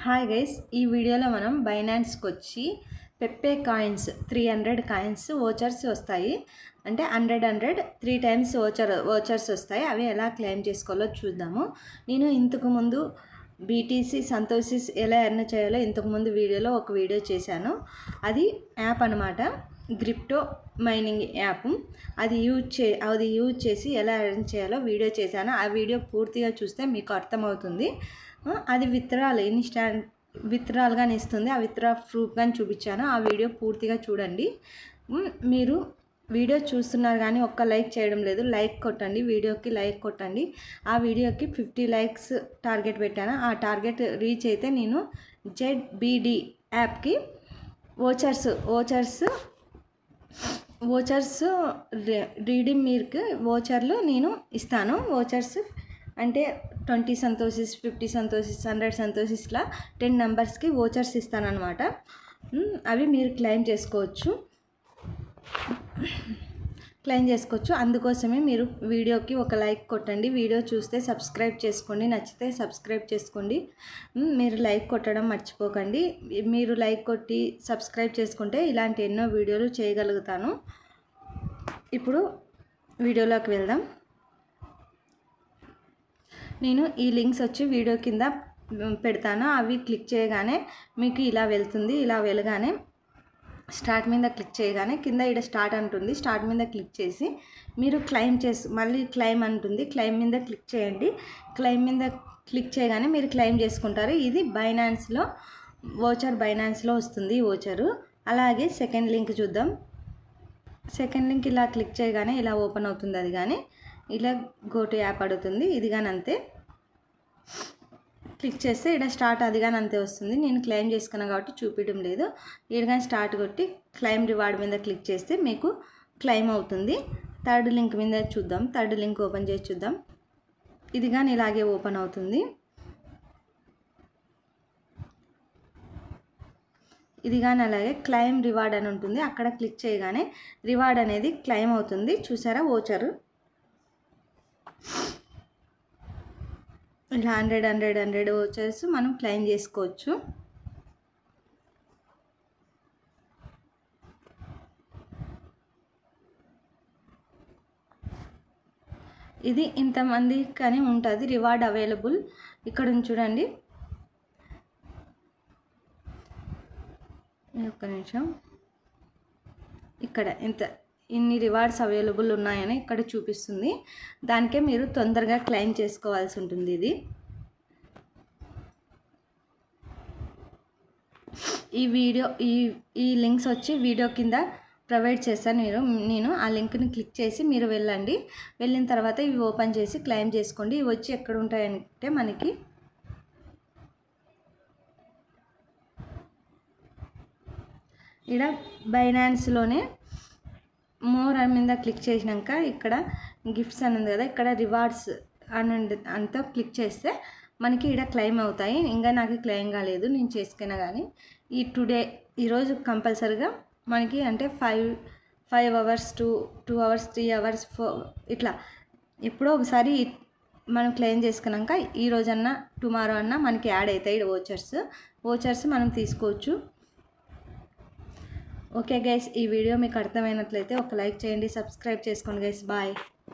Hi guys, ఈ వీడియోలో మనం బైనాన్స్కి వచ్చి పెప్పే కాయిన్స్ 300 కాయిన్స్ ఓచర్స్ వస్తాయి. అంటే 100 3 టైమ్స్ ఓచర్స్ వస్తాయి. అవి ఎలా క్లెయిమ్ చేసుకోవాలో చూద్దాము. నేను ఇంతకుముందు బీటీసీ సంతోషిస్ ఎలా ఎర్న్ చేయాలో ఇంతకుముందు వీడియోలో ఒక వీడియో చేశాను. అది యాప్ అనమాట, క్రిప్టో మైనింగ్ యాప్. అది యూజ్ చేసి ఎలా ఎర్న్ చేయాలో వీడియో చేశాను. ఆ వీడియో పూర్తిగా చూస్తే మీకు అర్థమవుతుంది. అది విత్డ్రాల్ కానీ ఇస్తుంది. ఆ విత్డ్రా ప్రూఫ్ కానీ చూపించాను. ఆ వీడియో పూర్తిగా చూడండి. మీరు వీడియో చూస్తున్నారు కానీ ఒక్క లైక్ చేయడం లేదు. లైక్ కొట్టండి, వీడియోకి లైక్ కొట్టండి. ఆ వీడియోకి 50 లైక్స్ టార్గెట్ పెట్టాను. ఆ టార్గెట్ రీచ్ అయితే నేను ZBD యాప్కి ఓచర్స్ రీడింగ్ మీర్కి ఓచర్లు నేను ఇస్తాను. ఓచర్స్ అంటే 20 సంతోషిస్, 50 సంతోషిస్, 100 సంతోషిస్లా 10 నెంబర్స్కి ఓచర్స్ ఇస్తానన్నమాట. అవి మీరు క్లెయిమ్ చేసుకోవచ్చు. అందుకోసమే మీరు వీడియోకి ఒక లైక్ కొట్టండి. వీడియో చూస్తే సబ్స్క్రైబ్ చేసుకోండి, నచ్చితే సబ్స్క్రైబ్ చేసుకోండి. మీరు లైక్ కొట్టడం మర్చిపోకండి. మీరు లైక్ కొట్టి సబ్స్క్రైబ్ చేసుకుంటే ఇలాంటి ఎన్నో వీడియోలు చేయగలుగుతాను. ఇప్పుడు వీడియోలోకి వెళ్దాం. నేను ఈ లింక్స్ వచ్చి వీడియో కింద పెడతాను. అవి క్లిక్ చేయగానే మీకు ఇలా వెళ్తుంది. ఇలా వెళ్ళగానే స్టార్ట్ మీద క్లిక్ చేయగానే కింద ఇక్కడ స్టార్ట్ అంటుంది. స్టార్ట్ మీద క్లిక్ చేసి మీరు మళ్ళీ క్లెయిమ్ అంటుంది. క్లెయిమ్ మీద క్లిక్ చేయండి. క్లెయిమ్ మీద క్లిక్ చేయగానే మీరు క్లెయిమ్ చేసుకుంటారు. ఇది బైనాన్స్లో బైనాన్స్లో వస్తుంది ఓచరు. అలాగే సెకండ్ లింక్ చూద్దాం. సెకండ్ లింక్ ఇలా క్లిక్ చేయగానే ఇలా ఓపెన్ అవుతుంది. అది కానీ ఇలా గో టు యాప్ అడుగుతుంది. ఇది కానీ అంతే. క్లిక్ చేస్తే ఇక్కడ స్టార్ట్ అది కానీ అంతే వస్తుంది. నేను క్లెయిమ్ చేసుకున్నాను కాబట్టి చూపించడం లేదు. ఇక్కడ కానీ స్టార్ట్ కొట్టి క్లెయిమ్ రివార్డ్ మీద క్లిక్ చేస్తే మీకు క్లెయిమ్ అవుతుంది. థర్డ్ లింక్ మీద చూద్దాం. థర్డ్ లింక్ ఓపెన్ చేసి చూద్దాం. ఇది కానీ ఇలాగే ఓపెన్ అవుతుంది. ఇది కానీ అలాగే క్లెయిమ్ రివార్డ్ అని ఉంటుంది. అక్కడ క్లిక్ చేయగానే రివార్డ్ అనేది క్లెయిమ్ అవుతుంది. చూసారా ఓచరు ఇలా 100 ఓచర్స్ మనం క్లెయిమ్ చేసుకోవచ్చు. ఇది ఇంతమంది కానీ ఉంటుంది రివార్డ్ అవైలబుల్. ఇక్కడ చూడండి, ఒక్క నిమిషం. ఇక్కడ ఇన్ని రివార్డ్స్ అవైలబుల్ ఉన్నాయని ఇక్కడ చూపిస్తుంది. దానికే మీరు తొందరగా క్లెయిమ్ చేసుకోవాల్సి ఉంటుంది. ఇది ఈ లింక్స్ వచ్చి వీడియో కింద ప్రొవైడ్ చేస్తాను. నేను ఆ లింక్ని క్లిక్ చేసి మీరు వెళ్ళండి. వెళ్ళిన తర్వాత ఇవి ఓపెన్ చేసి క్లెయిమ్ చేసుకోండి. ఇవి వచ్చి ఎక్కడ ఉంటాయంటే మనకి ఇక్కడ బైనాన్స్లోనే మోర్ మీద క్లిక్ చేసినాక ఇక్కడ గిఫ్ట్స్ అని ఉంది కదా, ఇక్కడ రివార్డ్స్ అని అంతా క్లిక్ చేస్తే మనకి ఇక్కడ క్లెయిమ్ అవుతాయి. ఇంకా నాకు క్లెయిమ్ కాలేదు, నేను చేసుకున్నా కానీ ఈరోజు కంపల్సరీగా మనకి అంటే 5 అవర్స్ 2 అవర్స్ 3 అవర్స్ 4 ఇట్లా ఎప్పుడో ఒకసారి మనం క్లెయిమ్ చేసుకున్నాక ఈ రోజన్నా టుమారో అన్నా మనకి యాడ్ అవుతాయి ఓచర్స్ మనం తీసుకోవచ్చు. ఓకే గైస్, ఈ వీడియో మీకు అర్థమైనట్లయితే ఒక లైక్ చేయండి, సబ్స్క్రైబ్ చేసుకోండి గైస్. బాయ్.